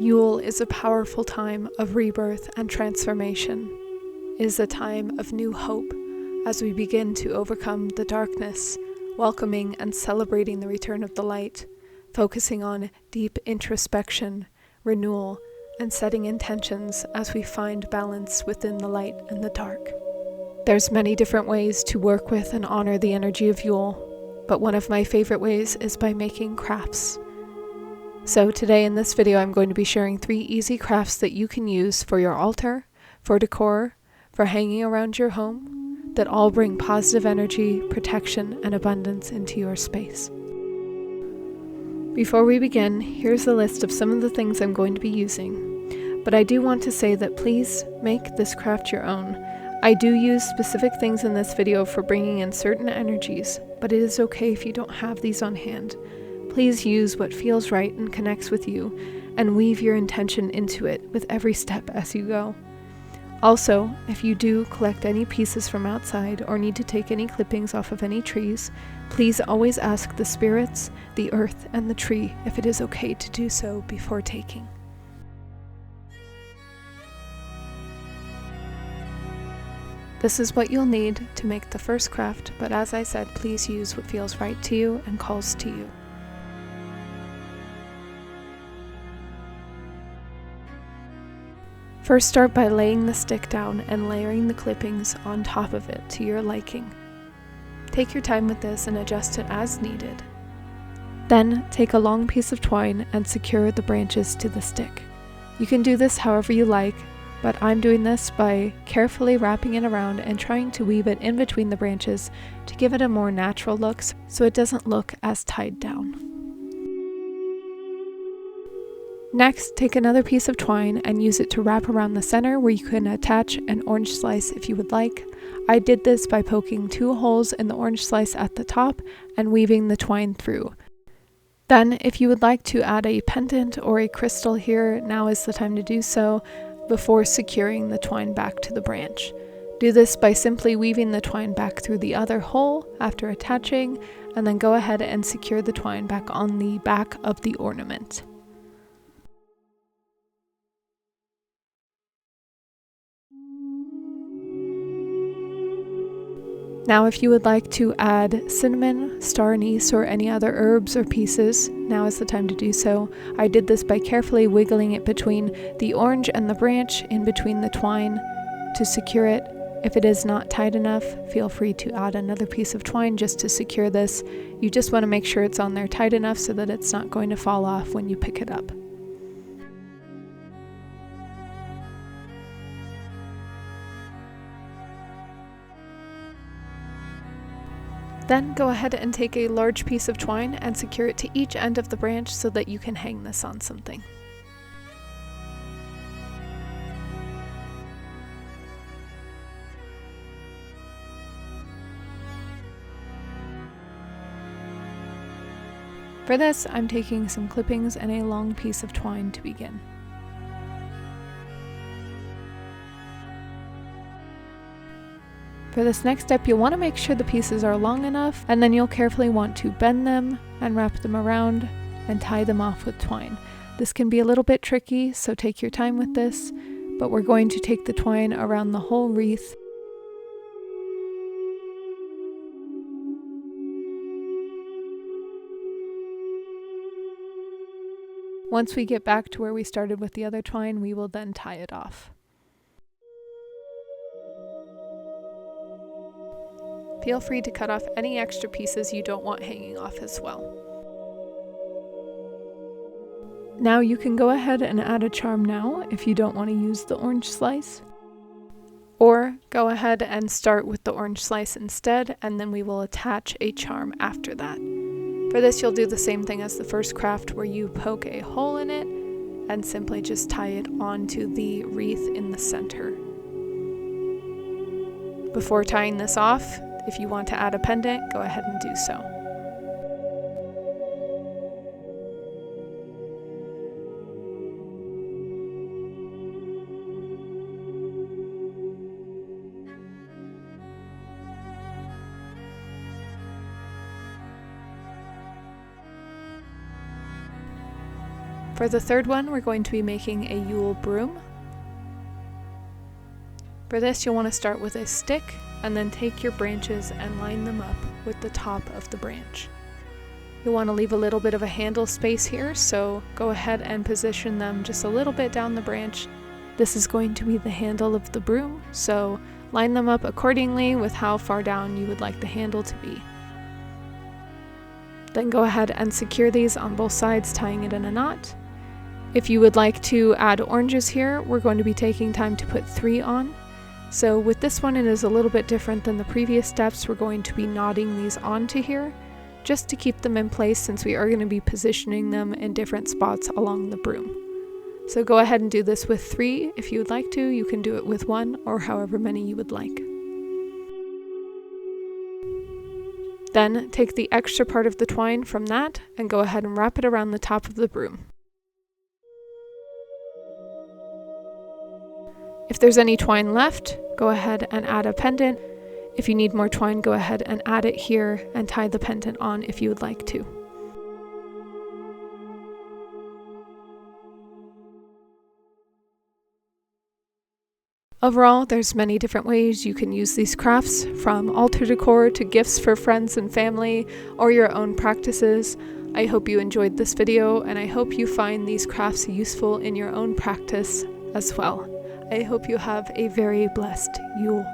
Yule is a powerful time of rebirth and transformation. It is a time of new hope as we begin to overcome the darkness, welcoming and celebrating the return of the light, focusing on deep introspection, renewal, and setting intentions as we find balance within the light and the dark. There's many different ways to work with and honor the energy of Yule, but one of my favorite ways is by making crafts. So today in this video I'm going to be sharing 3 easy crafts that you can use for your altar, for decor, for hanging around your home, that all bring positive energy, protection, and abundance into your space. Before we begin, here's a list of some of the things I'm going to be using, but I do want to say that please make this craft your own. I do use specific things in this video for bringing in certain energies, but it is okay if you don't have these on hand. Please use what feels right and connects with you, and weave your intention into it with every step as you go. Also, if you do collect any pieces from outside or need to take any clippings off of any trees, please always ask the spirits, the earth, and the tree if it is okay to do so before taking. This is what you'll need to make the first craft, but as I said, please use what feels right to you and calls to you. First, start by laying the stick down and layering the clippings on top of it to your liking. Take your time with this and adjust it as needed. Then, take a long piece of twine and secure the branches to the stick. You can do this however you like, but I'm doing this by carefully wrapping it around and trying to weave it in between the branches to give it a more natural look so it doesn't look as tied down. Next, take another piece of twine and use it to wrap around the center where you can attach an orange slice if you would like. I did this by poking 2 holes in the orange slice at the top and weaving the twine through. Then, if you would like to add a pendant or a crystal here, now is the time to do so before securing the twine back to the branch. Do this by simply weaving the twine back through the other hole after attaching, and then go ahead and secure the twine back on the back of the ornament. Now if you would like to add cinnamon, star anise, or any other herbs or pieces, now is the time to do so. I did this by carefully wiggling it between the orange and the branch in between the twine to secure it. If it is not tight enough, feel free to add another piece of twine just to secure this. You just want to make sure it's on there tight enough so that it's not going to fall off when you pick it up. Then go ahead and take a large piece of twine and secure it to each end of the branch so that you can hang this on something. For this, I'm taking some clippings and a long piece of twine to begin. For this next step, you'll want to make sure the pieces are long enough, and then you'll carefully want to bend them and wrap them around and tie them off with twine. This can be a little bit tricky, so take your time with this, but we're going to take the twine around the whole wreath. Once we get back to where we started with the other twine, we will then tie it off. Feel free to cut off any extra pieces you don't want hanging off as well. Now you can go ahead and add a charm now if you don't want to use the orange slice. Or go ahead and start with the orange slice instead, and then we will attach a charm after that. For this, you'll do the same thing as the first craft where you poke a hole in it and simply just tie it onto the wreath in the center. Before tying this off, if you want to add a pendant, go ahead and do so. For the third one, we're going to be making a Yule broom. For this, you'll want to start with a stick and then take your branches and line them up with the top of the branch. You'll want to leave a little bit of a handle space here, so go ahead and position them just a little bit down the branch. This is going to be the handle of the broom, so line them up accordingly with how far down you would like the handle to be. Then go ahead and secure these on both sides, tying it in a knot. If you would like to add oranges here, we're going to be taking time to put 3 on. So with this one, it is a little bit different than the previous steps. We're going to be knotting these onto here just to keep them in place, since we are going to be positioning them in different spots along the broom. So go ahead and do this with 3 if you would like to. You can do it with 1 or however many you would like. Then take the extra part of the twine from that and go ahead and wrap it around the top of the broom. If there's any twine left, go ahead and add a pendant. If you need more twine, go ahead and add it here and tie the pendant on if you would like to. Overall, there's many different ways you can use these crafts, from altar decor to gifts for friends and family, or your own practices. I hope you enjoyed this video, and I hope you find these crafts useful in your own practice as well. I hope you have a very blessed Yule.